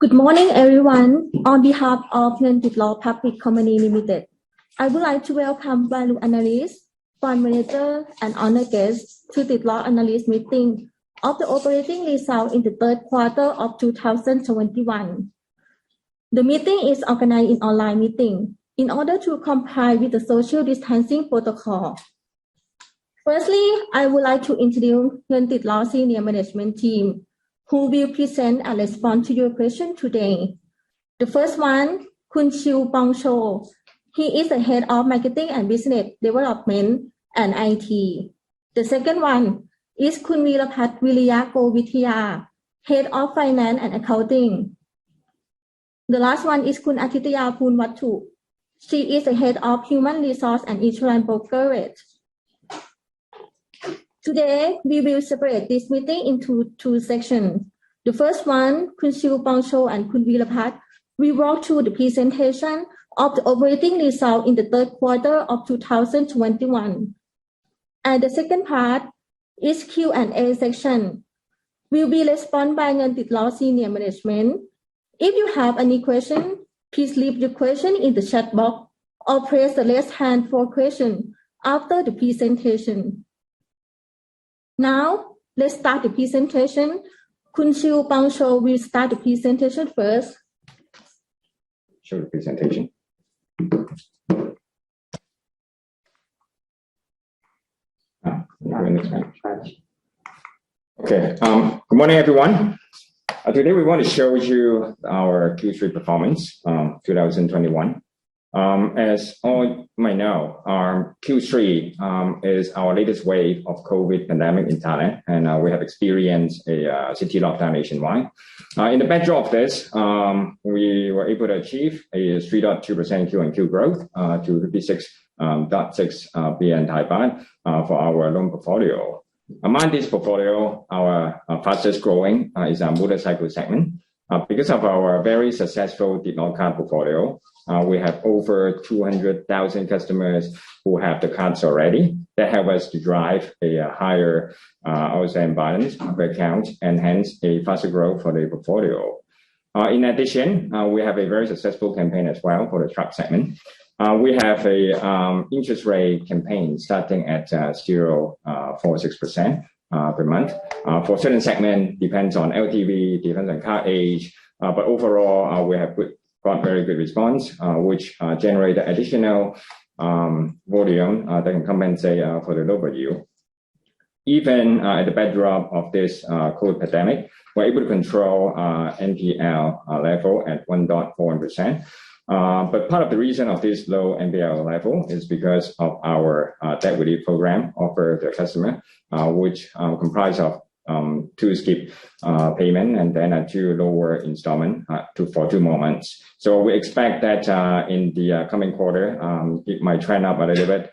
Good morning, everyone. On behalf of TIDLOR Public Company Limited, I would like to welcome value analysts, fund manager, and honor guests to TIDLOR analyst meeting of the operating result in the third quarter of 2021. The meeting is organized in online meeting in order to comply with the social distancing protocol. Firstly, I would like to introduce TIDLOR senior management team who will present and respond to your question today. The first one, Kun Chiu Pong Cho. He is the head of marketing and business development and IT. The second one is Kun Veerapat Viriyago Vitya, head of finance and accounting. The last one is Kun Atitaya Poonwattu. She is the head of human resource and insurance brokerage. Today, we will separate this meeting into two sections. The first one, Kun Chiu Pong Cho and Kun Veerapat, will walk through the presentation of the operating result in the third quarter of 2021. And the second part is Q&A section. Will be responded by TIDLOR senior management. If you have any question, please leave your question in the chat box or press the raise hand for question after the presentation. Now, let's start the presentation. Kun Chiu Pong Cho will start the presentation first. Show the presentation. Okay. Good morning, everyone. Today we want to show you our Q3 performance, 2021. As all might know, our Q3 is our latest wave of COVID pandemic in Thailand, and we have experienced a city lockdown nationwide. In the backdrop of this, we were able to achieve a 3.2% Q&Q growth to 56.6 billion Thai baht for our loan portfolio. Among this portfolio, our fastest growing is our motorcycle segment. Because of our very successful TIDLOR card portfolio, we have over 200,000 customers who have the cards already. That help us to drive a higher outstanding balance per account and hence a faster growth for the portfolio. In addition, we have a very successful campaign as well for the truck segment. We have a interest rate campaign starting at 0.46% per month. For certain segment, depends on LTV, depends on car age, but overall, we have got very good response, which generate additional volume that can compensate for the lower yield. Even at the backdrop of this COVID pandemic, we're able to control NPL level at 1.41%. But part of the reason of this low NPL level is because of our debt relief program offered to the customer, which comprise of 2 skip payment and then 2 lower installment for 2 more months. So we expect that in the coming quarter, it might trend up a little bit.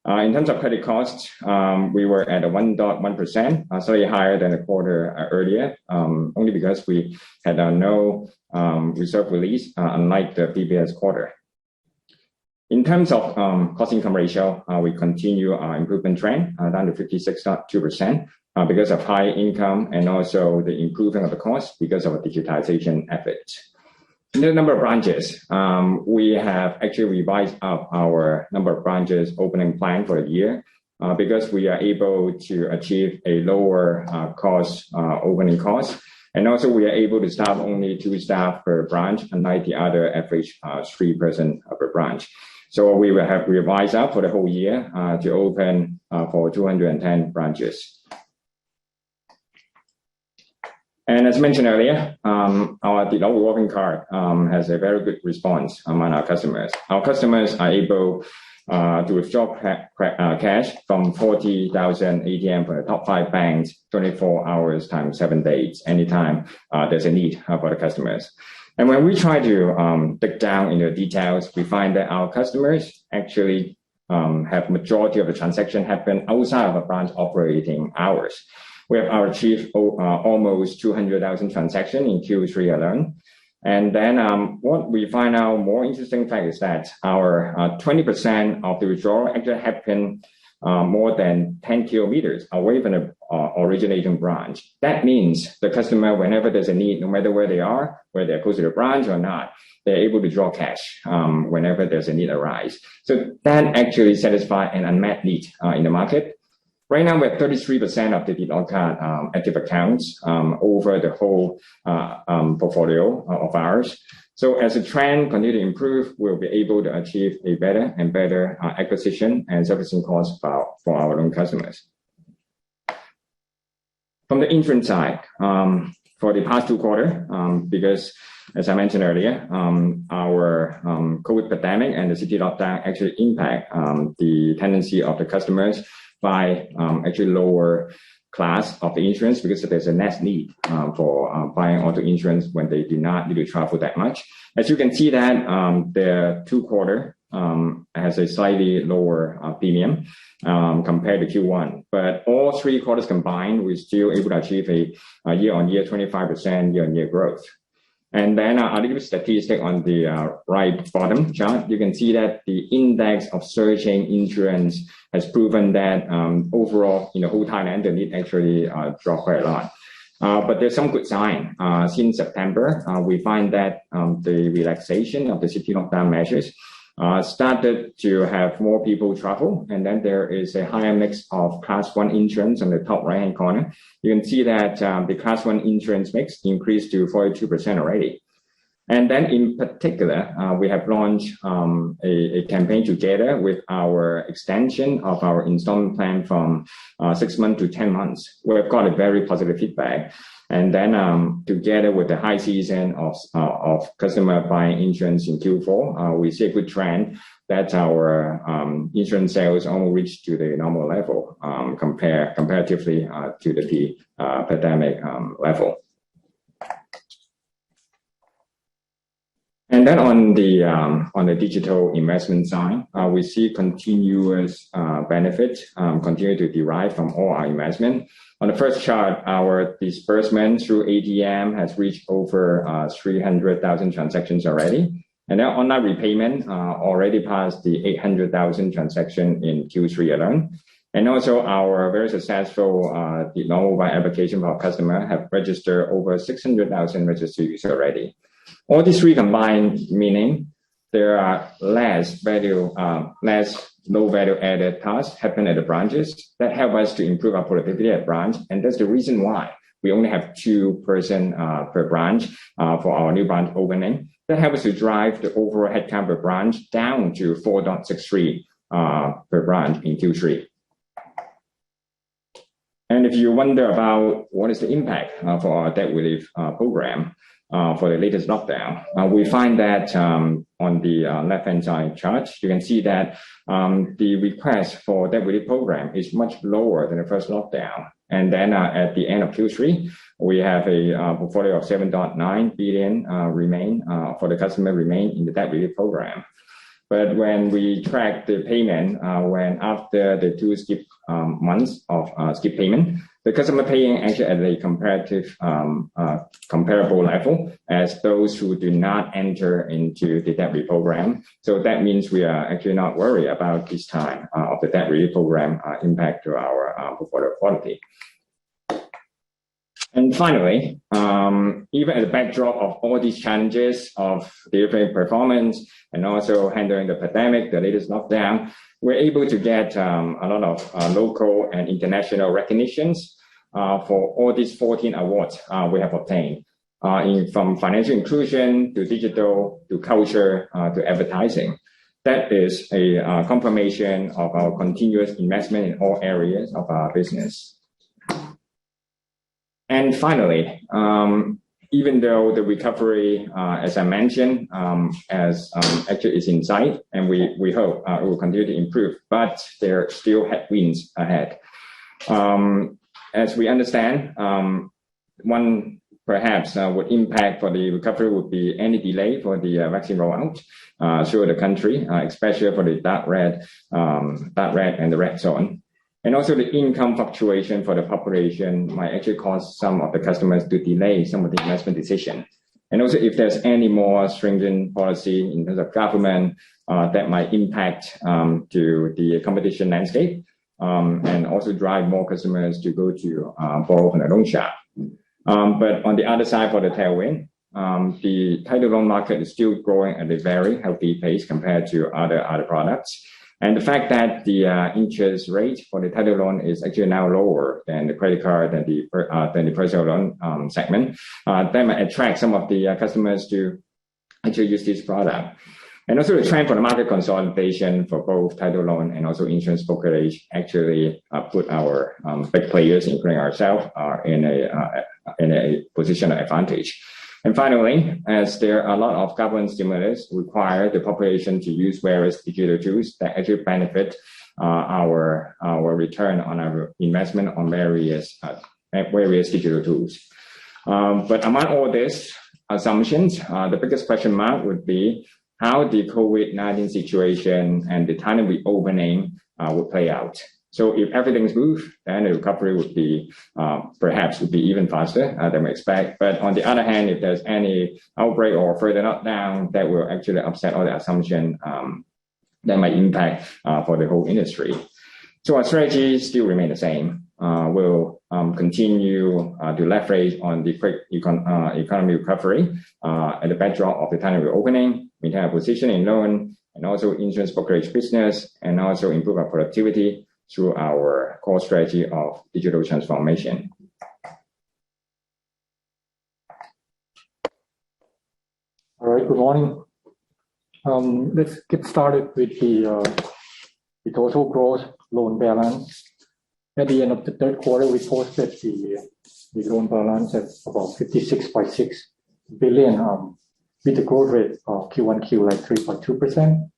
In terms of credit costs, we were at a 1.1%, slightly higher than a quarter earlier, only because we had no reserve release, unlike the previous quarter. In terms of cost-income ratio, we continue our improvement trend down to 56.2% because of high income and also the improvement of the cost because of a digitization efforts. In the number of branches, we have actually revised up our number of branches opening plan for the year because we are able to achieve a lower opening cost. And also we are able to staff only 2 staff per branch, unlike the other average 3 person per branch. So we will have revised up for the whole year to open for 210 branches. And as mentioned earlier, our TIDLOR revolving card has a very good response among our customers. Our customers are able to withdraw cash from 40,000 ATM for the top 5 banks, 24 hours times 7 days, anytime there's a need for the customers. And when we try to dig down into the details, we find that our customers actually have majority of the transaction happen outside of a branch operating hours. We have achieved almost 200,000 transactions in Q3 alone. And then what we find out more interesting fact is that our 20% of the withdrawal actually happen more than 10 kilometers away from the originating branch. That means the customer, whenever there's a need, no matter where they are, whether they're close to the branch or not, they're able to draw cash whenever there's a need arise. So that actually satisfies an unmet need in the market. Right now, we're 33% of the TIDLOR card active accounts over the whole portfolio of ours. So as the trend continues to improve, we'll be able to achieve a better and better acquisition and servicing costs for our loan customers. From the insurance side, for the past 2 quarters, because as I mentioned earlier, our COVID pandemic and the city lockdown actually impact the tendency of the customers by actually lower class of the insurance because there's a less need for buying auto insurance when they do not need to travel that much. As you can see that the 2 quarter has a slightly lower premium compared to Q1, but all 3 quarters combined, we're still able to achieve a year-on-year 25% year-on-year growth. And then a little statistic on the right bottom chart, you can see that the index of searching insurance has proven that overall in the whole Thailand, the need actually dropped quite a lot. But there's some good sign. Since September, we find that the relaxation of the city lockdown measures started to have more people travel, and then there is a higher mix of class 1 insurance on the top right hand corner. You can see that the class 1 insurance mix increased to 42% already. And then in particular, we have launched a campaign together with our extension of our installment plan from 6 months to 10 months. We've got a very positive feedback. And then together with the high season of customer buying insurance in Q4, we see a good trend that our insurance sales almost reached to the normal level comparatively to the pandemic level. And then on the digital investment side, we see continuous benefits continue to derive from all our investment. On the first chart, our disbursement through ATM has reached over 300,000 transactions already. And then online repayment already passed the 800,000 transaction in Q3 alone. And also our very successful TIDLOR mobile application for our customer have registered over 600,000 registered users already. All these 3 combined, meaning there are less low value added tasks happen at the branches that help us to improve our productivity at branch. And that's the reason why we only have 2 person per branch for our new branch opening. That helps us to drive the overall headcount per branch down to 4.63 per branch in Q3. And if you wonder about what is the impact for our debt relief program, for the latest lockdown, we find that on the left-hand side chart, you can see that the request for debt relief program is much lower than the first lockdown. And then at the end of Q3, we have a portfolio of 7.9 billion remain for the customer remain in the debt relief program. But when we track the payment, when after the 2 skip months of skip payment, the customer paying actually at a comparable level as those who do not enter into the debt relief program. So that means we are actually not worried about this time of the debt relief program impact to our portfolio quality. And finally, even at the backdrop of all these challenges of delivering performance and also handling the pandemic, the latest lockdown, we're able to get a lot of local and international recognitions for all these 14 awards we have obtained, from financial inclusion to digital to culture to advertising. That is a confirmation of our continuous investment in all areas of our business. And finally, even though the recovery, as I mentioned, actually is in sight, and we hope it will continue to improve, but there are still headwinds ahead. As we understand, one perhaps would impact for the recovery would be any delay for the vaccine rollout through the country, especially for the dark red and the red zone. And also the income fluctuation for the population might actually cause some of the customers to delay some of the investment decision. And also if there's any more stringent policy in terms of government that might impact to the competition landscape, and also drive more customers to go to borrow from the loan shop. But on the other side, for the tailwind, the title loan market is still growing at a very healthy pace compared to other products. And the fact that the interest rate for the title loan is actually now lower than the credit card and the personal loan segment, that might attract some of the customers to actually use this product. And also the trend for the market consolidation for both title loan and also insurance brokerage actually put our big players, including ourselves, in a position of advantage. And finally, as there are a lot of government stimulus require the population to use various digital tools that actually benefit our return on our investment on various digital tools. But among all these assumptions, the biggest question mark would be how the COVID-19 situation and the Thailand reopening would play out. So if everything is smooth, then the recovery would be perhaps even faster than we expect. But on the other hand, if there's any outbreak or further lockdown, that will actually upset all the assumption that might impact for the whole industry. So our strategy still remain the same. We'll continue to leverage on the quick economy recovery at the backdrop of the Thailand reopening, maintain our position in loan and also insurance brokerage business, and also improve our productivity through our core strategy of digital transformation. All right, good morning. Let's get started with the total gross loan balance. At the end of the third quarter, we posted the loan balance at about 56.6 billion, with the growth rate of Q1Q like 3.2%.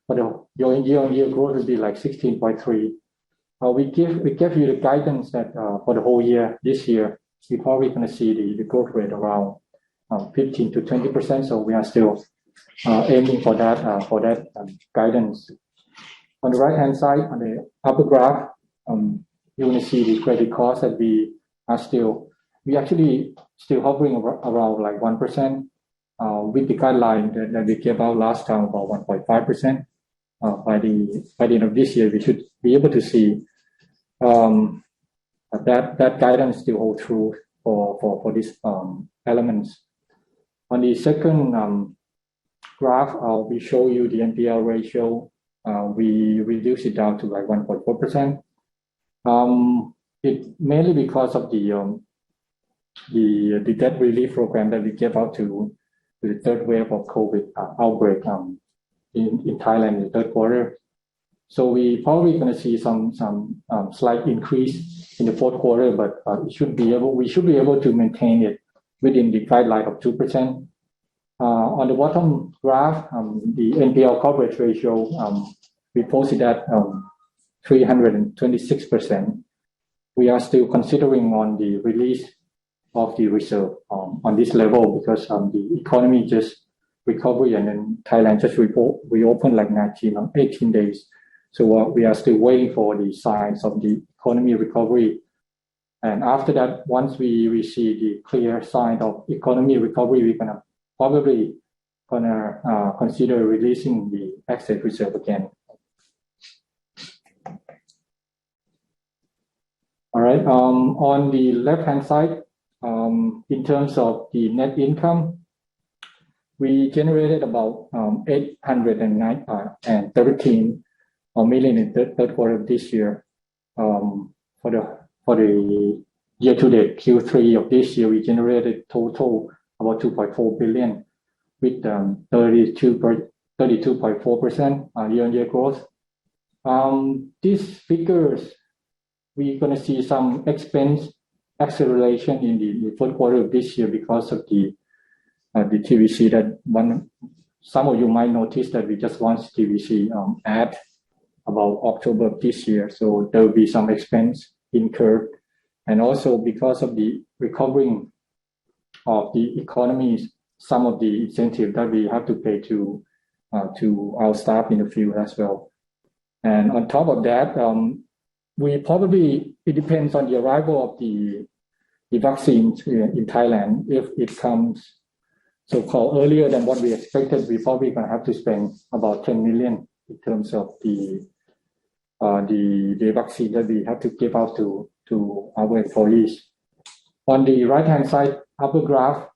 But the year-on-year growth would be like 16.3%. We gave you the guidance that for the whole year, this year, we're probably going to see the growth rate around 15 to 20%. So we are still aiming for that guidance. On the right hand side, on the upper graph, you want to see the credit cost that we actually still hovering around like 1%, with the guideline that we gave out last time about 1.5%. By the end of this year, we should be able to see that guidance still hold true for these elements. On the second graph, we show you the Npl ratio. We reduce it down to like 1.4%. It mainly because of the debt relief program that we gave out to the third wave of COVID outbreak in Thailand in the third quarter. So we probably going to see some slight increase in the fourth quarter, but we should be able to maintain it within the guideline of 2%. On the bottom graph, the Mpl Coverage Ratio, we posted at 326%. We are still considering on the release of the reserve on this level because the economy just recovery and then Thailand just reopened like 18 days. So we are still waiting for the signs of the economy recovery. And after that, once we see the clear sign of economy recovery, we're probably gonna consider releasing the excess reserve again. All right. On the left-hand side, in terms of the net income, we generated about 813 million in third quarter of this year. For the year-to-date Q3 of this year, we generated total about 2.4 billion with 32.4% year-on-year growth. These figures, we're going to see some expense acceleration in the fourth quarter of this year because of the TVC that some of you might notice that we just launched TVC ad about October of this year. So there will be some expense incurred. And also because of the recovering of the economies, some of the incentive that we have to pay to our staff in the field as well. And on top of that, it depends on the arrival of the vaccines in Thailand. If it comes so-called earlier than what we expected, we're probably going to have to spend about 10 million in terms of the the vaccine that we have to give out to our employees. On the right-hand side upper graph,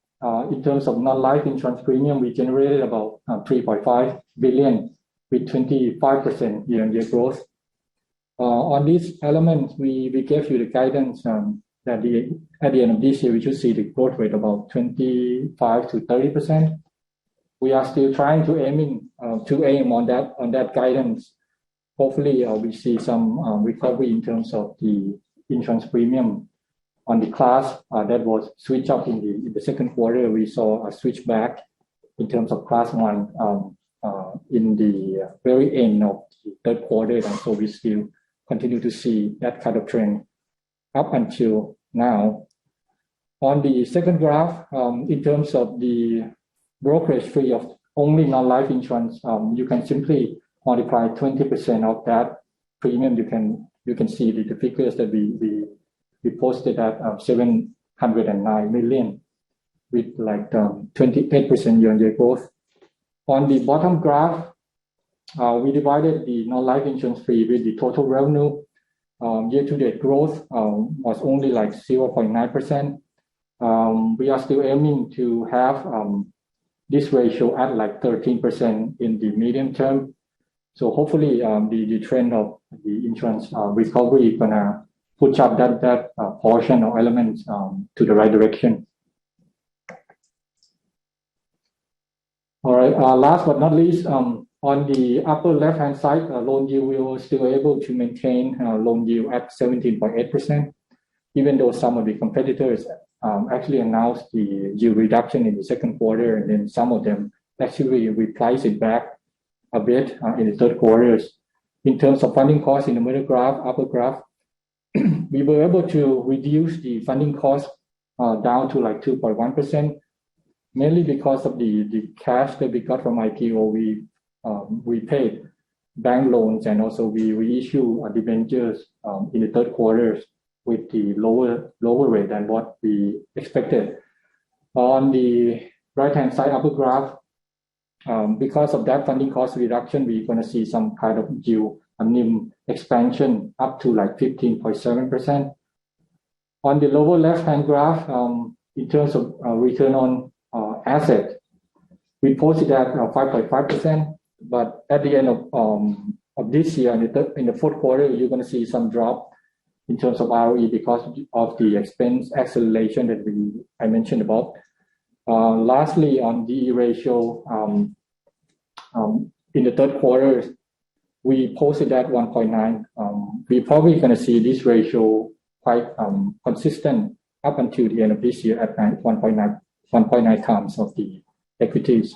in terms of non-life insurance premium, we generated about 3.5 billion with 25% year-on-year growth. On this element, we gave you the guidance that at the end of this year, we should see the growth rate about 25 to 30%. We are still trying to aim on that guidance. Hopefully, we see some recovery in terms of the insurance premium. On the class that was switched up in the second quarter, we saw a switch back in terms of class 1 in the very end of the third quarter, and so we still continue to see that kind of trend up until now. On the second graph, in terms of the brokerage fee of only non-life insurance, you can simply multiply 20% of that premium. You can see the figures that we posted at 709 million with like 28% year-on-year growth. On the bottom graph, we divided the non-life insurance fee with the total revenue. Year-to-date growth was only like 0.9%. We are still aiming to have this ratio at like 13% in the medium term. So hopefully the trend of the insurance recovery is gonna push up that portion or elements to the right direction. All right, last but not least, on the upper left-hand side, loan yield, we were still able to maintain loan yield at 17.8%, even though some of the competitors actually announced the yield reduction in the second quarter, and then some of them actually repriced it back a bit in the third quarters. In terms of funding costs in the middle graph, upper graph, we were able to reduce the funding cost down to like 2.1%, mainly because of the cash that we got from IPO. We paid bank loans, and also we reissue debentures in the third quarter with the lower rate than what we expected. On the right-hand side upper graph, because of that funding cost reduction, we're going to see some kind of yield NIM expansion up to like 15.7%. On the lower left-hand graph, in terms of return on asset, we posted at 5.5%, but at the end of this year, in the fourth quarter, you're going to see some drop in terms of ROE because of the expense acceleration that I mentioned about. Lastly, on DE ratio, in the third quarter, we posted at 1.9. We're probably going to see this ratio quite consistent up until the end of this year at 1.9 times of the equities.